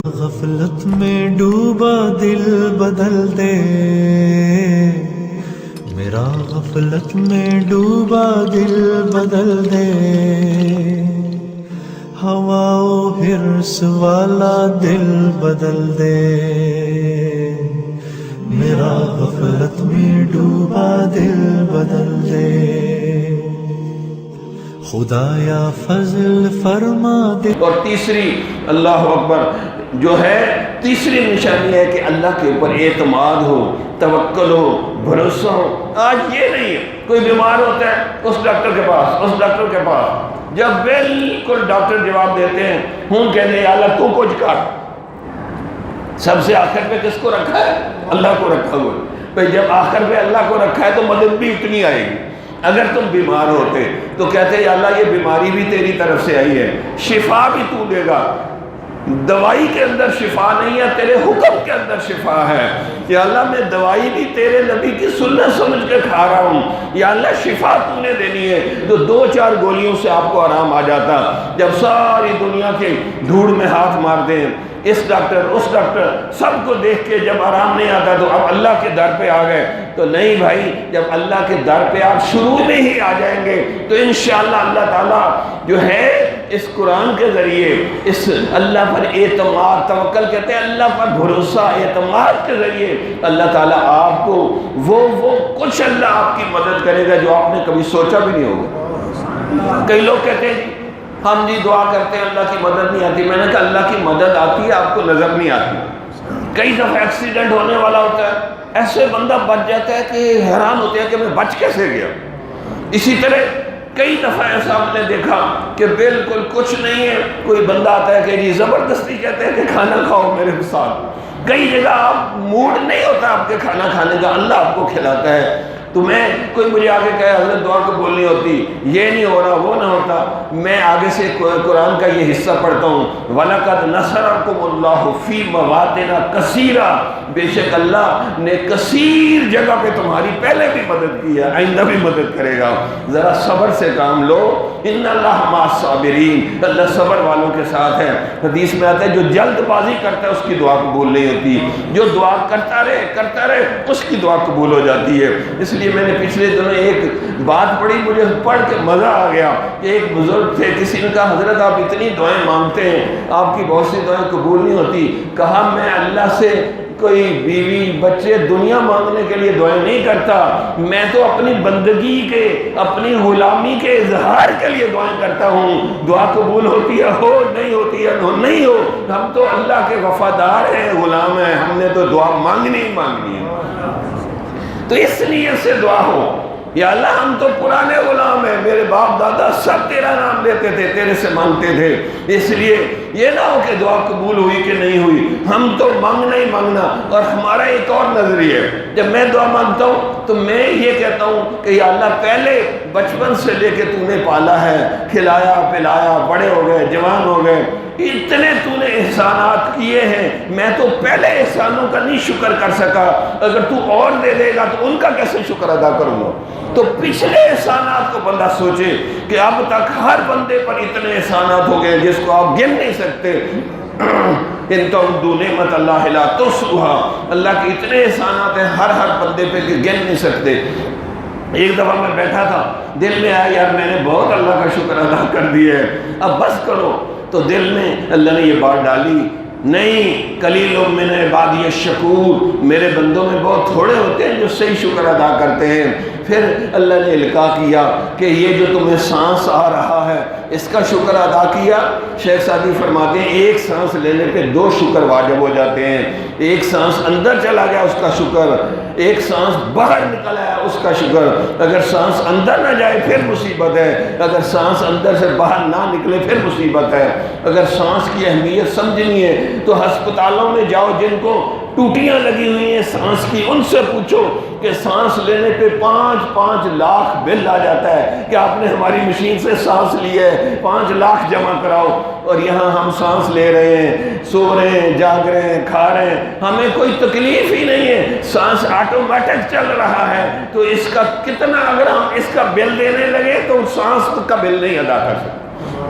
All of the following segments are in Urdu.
غفلت میں ڈوبا دل بدل دے، میرا غفلت میں ڈوبا دل بدل دے، ہوا و حرص والا دل بدل دے، میرا غفلت میں ڈوبا دل بدل دے، خدایا فضل فرما دے۔ اور تیسری اللہ اکبر جو ہے، تیسری نشانی ہے کہ اللہ کے اوپر اعتماد ہو، توکل ہو، بھروسہ ہو۔ آج یہ نہیں ہے، کوئی بیمار ہوتا ہے اس ڈاکٹر کے پاس، اس ڈاکٹر کے پاس، جب بالکل ڈاکٹر جواب دیتے ہیں ہوں کہتے ہیں اللہ تو کچھ کر، سب سے آخر پہ کس کو رکھا ہے؟ اللہ کو رکھا ہوا ہے۔ بھئی جب آخر پہ اللہ کو رکھا ہے تو مدد بھی اتنی آئے گی۔ اگر تم بیمار ہوتے تو کہتے یا اللہ یہ بیماری بھی تیری طرف سے آئی ہے، شفا بھی تو دے گا، دوائی کے اندر شفا نہیں ہے، تیرے حکم کے اندر شفا ہے۔ یا اللہ میں دوائی بھی تیرے نبی کی سنت سمجھ کے کھا رہا ہوں، یا اللہ شفا تو نے دینی ہے۔ تو 2-4 گولیوں سے آپ کو آرام آ جاتا۔ جب ساری دنیا کے دھوڑ میں ہاتھ مار دیں، اس ڈاکٹر اس ڈاکٹر سب کو دیکھ کے جب آرام نہیں آتا تو اب اللہ کے در پہ آ گئے، تو نہیں بھائی، جب اللہ کے در پہ آپ شروع میں ہی آ جائیں گے تو انشاءاللہ اللہ تعالیٰ جو ہے اس قرآن کے ذریعے، اس اللہ پر اعتماد، توکل کہتے ہیں اللہ پر بھروسہ، اعتماد کے ذریعے اللہ تعالیٰ آپ کو وہ کچھ اللہ آپ کی مدد کرے گا جو آپ نے کبھی سوچا بھی نہیں ہوگا۔ کئی لوگ کہتے ہیں ہم جی دعا کرتے ہیں اللہ کی مدد نہیں آتی۔ میں نے کہا اللہ کی مدد آتی ہے، آپ کو نظر نہیں آتی۔ کئی دفعہ ایکسیڈنٹ ہونے والا ہوتا ہے، ایسے بندہ بچ جاتا ہے کہ حیران ہوتے ہیں کہ میں بچ کیسے گیا۔ اسی طرح کئی دفعہ ایسا ہم نے دیکھا کہ بالکل کچھ نہیں ہے، کوئی بندہ آتا ہے کہ جی زبردستی کہتے ہیں کہ کھانا کھاؤ میرے ساتھ۔ کئی جگہ آپ موڈ نہیں ہوتا آپ کے کھانا کھانے کا، اللہ آپ کو کھلاتا ہے۔ تمہیں کوئی مجھے آگے کہے حضرت دعا کو بولنی ہوتی، یہ نہیں ہو رہا، وہ نہ ہوتا، میں آگے سے قرآن کا یہ حصہ پڑھتا ہوں، وَلَقَدْ نَصَرَكُمُ اللَّهُ فِي مَوَاطِنَ كَثِيرًا، بے شک اللہ نے کثیر جگہ پہ تمہاری پہلے بھی مدد کی ہے، آئندہ بھی مدد کرے گا۔ ذرا صبر سے کام لو، ان اللہ مع الصابرین، اللہ صبر والوں کے ساتھ ہے۔ حدیث میں آتا ہے جو جلد بازی کرتا ہے اس کی دعا قبول نہیں ہوتی، جو دعا کرتا رہے اس کی دعا قبول ہو جاتی ہے۔ اس لیے میں نے پچھلے دنوں ایک بات پڑھی، مجھے پڑھ کے مزہ آ گیا کہ ایک بزرگ تھے، کسی نے کہا حضرت آپ اتنی دعائیں مانگتے ہیں، آپ کی بہت سی دعائیں قبول نہیں ہوتی۔ کہا میں اللہ سے کوئی بیوی بچے دنیا مانگنے کے لیے دعائیں نہیں کرتا، میں تو اپنی بندگی کے، اپنی غلامی کے اظہار کے لیے دعائیں کرتا ہوں۔ دعا قبول ہوتی ہے ہو، نہیں ہوتی ہے نہیں ہو، ہم تو اللہ کے وفادار ہیں، غلام ہیں، ہم نے تو دعا مانگنی ہی مانگنی ہے۔ تو اس نیت سے دعا ہو، یا اللہ ہم تو پرانے غلام ہیں، میرے باپ دادا سب تیرا نام لیتے تھے، تیرے سے مانگتے تھے، اس لیے یہ نہ ہو کہ دعا قبول ہوئی کہ نہیں ہوئی، ہم تو مانگنا ہی مانگنا۔ اور ہمارا ایک اور نظریہ ہے، جب میں دعا مانگتا ہوں تو میں یہ کہتا ہوں کہ یا اللہ پہلے بچپن سے لے کے تو نے پالا ہے، کھلایا پلایا، بڑے ہو گئے، جوان ہو گئے، اتنے تو نے احسانات کیے ہیں، میں تو پہلے احسانوں کا نہیں شکر کر سکا، اگر تو اور دے دے گا تو ان کا کیسے شکر ادا کروں گا۔ تو پچھلے احسانات کو بندہ سوچے کہ اب تک ہر بندے پر اتنے احسانات ہو گئے جس کو آپ گن نہیں سکتے۔ ان تعدوا نعمت اللہ لا تحصوها، اللہ کے اتنے احسانات ہیں ہر بندے پہ کہ گن نہیں سکتے۔ ایک دفعہ میں بیٹھا تھا، دل میں آیا یار میں نے بہت اللہ کا شکر ادا کر دیا ہے، اب بس کرو۔ تو دل میں اللہ نے یہ بات ڈالی، نہیں، قلیل من عبادی الشکور، میرے بندوں میں بہت تھوڑے ہوتے ہیں جو صحیح شکر ادا کرتے ہیں۔ پھر اللہ نے القاء کیا کہ یہ جو تمہیں سانس آ رہا ہے اس کا شکر ادا کیا۔ شیخ سعدی فرماتے ہیں ایک سانس لینے پہ 2 شکر واجب ہو جاتے ہیں، ایک سانس اندر چلا گیا اس کا شکر، ایک سانس باہر نکل آیا اس کا شکر۔ اگر سانس اندر نہ جائے پھر مصیبت ہے، اگر سانس اندر سے باہر نہ نکلے پھر مصیبت ہے۔ اگر سانس کی اہمیت سمجھنی ہے تو ہسپتالوں میں جاؤ، جن کو ٹوٹیاں لگی ہوئی ہیں سانس کی، ان سے پوچھو کہ سانس لینے پہ 5 لاکھ بل آ جاتا ہے کہ آپ نے ہماری مشین سے سانس لی ہے، 5 لاکھ جمع کراؤ۔ اور یہاں ہم سانس لے رہے ہیں، سو رہے ہیں، جاگ رہے ہیں، کھا رہے ہیں، ہمیں کوئی تکلیف ہی نہیں ہے، سانس آٹومیٹک چل رہا ہے۔ تو اس کا کتنا اگر ہم اس کا بل دینے لگے تو سانس کا بل نہیں ادا کر سکتے۔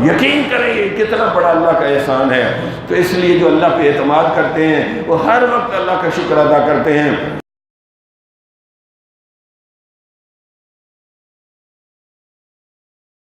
یقین کریں یہ کتنا بڑا اللہ کا احسان ہے. تو اس لیے جو اللہ پہ اعتماد کرتے ہیں وہ ہر وقت اللہ کا شکر ادا کرتے ہیں.